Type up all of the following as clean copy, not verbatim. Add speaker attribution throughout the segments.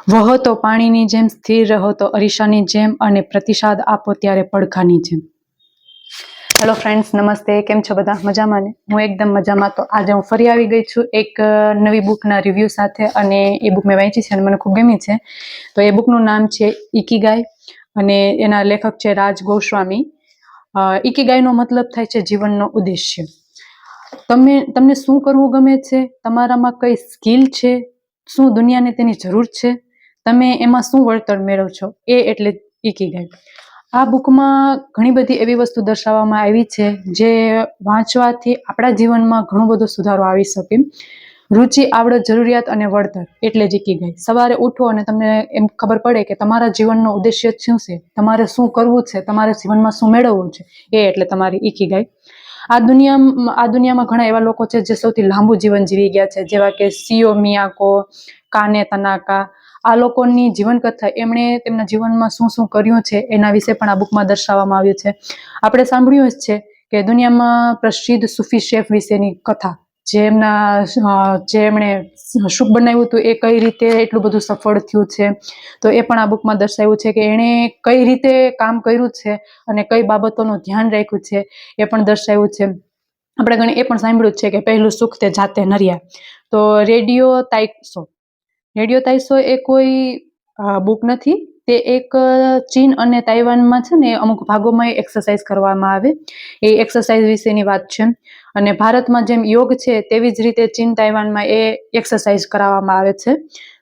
Speaker 1: વહો તો પાણીની જેમ, સ્થિર રહો તો અરીસાની જેમ, અને પ્રતિસાદ આપો ત્યારે પડખાની જેમ. હેલો ફ્રેન્ડ્સ, નમસ્તે. કેમ છો બધા? મજામાં ને? હું એકદમ મજામાં. તો આજે હું ફરી આવી ગઈ છું એક નવી બુકના રિવ્યૂ સાથે, અને એ બુક મેં વાંચી છે અને મને ખૂબ ગમી છે. તો એ બુકનું નામ છે ઇકીગાઈ, અને એના લેખક છે રાજ ગોસ્વામી. ઇકીગાઈનો મતલબ થાય છે જીવનનો ઉદ્દેશ્ય. તમને શું કરવું ગમે છે, તમારામાં કઈ સ્કિલ છે, શું દુનિયાને તેની જરૂર છે, તમે એમાં શું વળતર મેળવો છો, એ એટલે ઇકીગાઈ. આ બુકમાં ઘણી બધી એવી વસ્તુ દર્શાવવામાં આવી છે જે વાંચવાથી આપણા જીવનમાં ઘણો બધો સુધારો આવી શકે. રુચિ, આવડત, જરૂરિયાત અને વળતર એટલે જ ઇકીગાઈ. સવારે ઉઠો અને તમને એમ ખબર પડે કે તમારા જીવનનો ઉદ્દેશ્ય શું છે, તમારે શું કરવું છે, તમારે જીવનમાં શું મેળવવું છે, એ એટલે તમારી ઇકીગાઈ. આ દુનિયામાં ઘણા એવા લોકો છે જે સૌથી લાંબુ જીવન જીવી ગયા છે, જેવા કે સીઓ મિયાકો, કાને તનાકા. આ લોકોની જીવનકથા, એમણે તેમના જીવનમાં શું શું કર્યું છે એના વિશે પણ આ બુકમાં દર્શાવવામાં આવ્યું છે. આપણે સાંભળ્યું જ છે કે દુનિયામાં પ્રસિદ્ધ સૂફી શેફ વિશેની કથા, જે એમણે સૂપ બનાવ્યું હતું એ કઈ રીતે એટલું બધું સફળ થયું છે, તો એ પણ આ બુકમાં દર્શાવ્યું છે કે એણે કઈ રીતે કામ કર્યું છે અને કઈ બાબતોનું ધ્યાન રાખ્યું છે, એ પણ દર્શાવ્યું છે. આપણે ઘણી એ પણ સાંભળ્યું છે કે પહેલું સુખ તે જાતે નર્યા. તો રેડિયો તાઇસો એ કોઈ બુક નથી, તે એક ચીન અને તાઇવાનમાં છે ને અમુક ભાગોમાં એક્સરસાઇઝ કરવામાં આવે, એ એક્સરસાઇઝ વિશેની વાત છે. અને ભારતમાં જેમ યોગ છે તેવી જ રીતે ચીન તાઇવાનમાં એ એક્સરસાઇઝ કરાવવામાં આવે છે.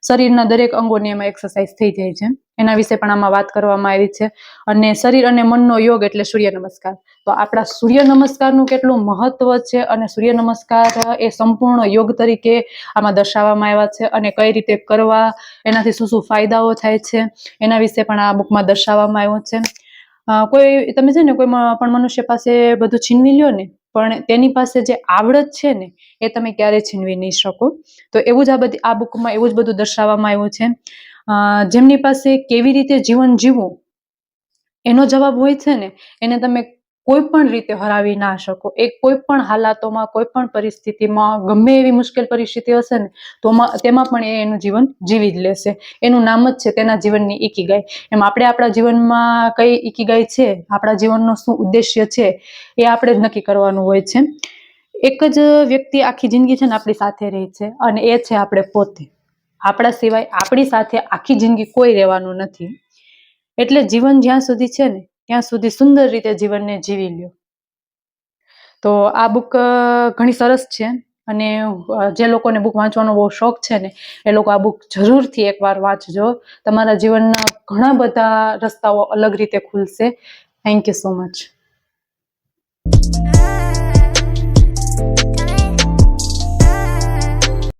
Speaker 1: શરીરના દરેક અંગોની એમાં એક્સરસાઇઝ થઈ જાય છે, એના વિશે પણ આમાં વાત કરવામાં આવી છે. અને શરીર અને મનનો યોગ એટલે સૂર્ય નમસ્કાર. તો આપણા સૂર્ય નમસ્કારનું કેટલું મહત્વ છે, અને સૂર્ય નમસ્કાર એ સંપૂર્ણ યોગ તરીકે આમાં દર્શાવવામાં આવ્યા છે, અને કઈ રીતે કરવા, એનાથી શું શું ફાયદાઓ થાય છે, એના વિશે પણ આ બુકમાં દર્શાવવામાં આવ્યું છે. તમે છે ને કોઈ પણ મનુષ્ય પાસે બધું છીનવી લ્યો ને, પણ તેની પાસે જે આવડત છે ને એ તમે ક્યારેય છીનવી નહીં શકો. તો એવું જ આ બુકમાં એવું જ બધું દર્શાવવામાં આવ્યું છે. જેમની પાસે કેવી રીતે જીવન જીવવું એનો જવાબ હોય છે ને, એને તમે કોઈ પણ રીતે હરાવી ના શકો. એ કોઈ પણ હાલાતોમાં, કોઈ પણ પરિસ્થિતિમાં, ગમે એવી મુશ્કેલ પરિસ્થિતિ હશે ને તો તેમાં પણ એ એનું જીવન જીવી જ લેશે. એનું નામ જ છે તેના જીવનની ઇકીગાઈ. એમ આપણે આપણા જીવનમાં કઈ ઇકીગાઈ છે, આપણા જીવનનો શું ઉદ્દેશ્ય છે, એ આપણે જ નક્કી કરવાનું હોય છે. એક જ વ્યક્તિ આખી જિંદગી છે ને આપણી સાથે રહે છે, અને એ છે આપણે પોતે. આપણા સિવાય આપણી સાથે આખી જિંદગી કોઈ રહેવાનું નથી. એટલે જીવન જ્યાં સુધી છે ને ત્યાં સુધી સુંદર રીતે જીવનને જીવી લ્યો. તો આ બુક ઘણી સરસ છે, અને જે લોકોને બુક વાંચવાનો બહુ શોખ છે ને એ લોકો આ બુક જરૂરથી એકવાર વાંચજો. તમારા જીવનના ઘણા બધા રસ્તાઓ અલગ રીતે ખુલશે. Thank you so much.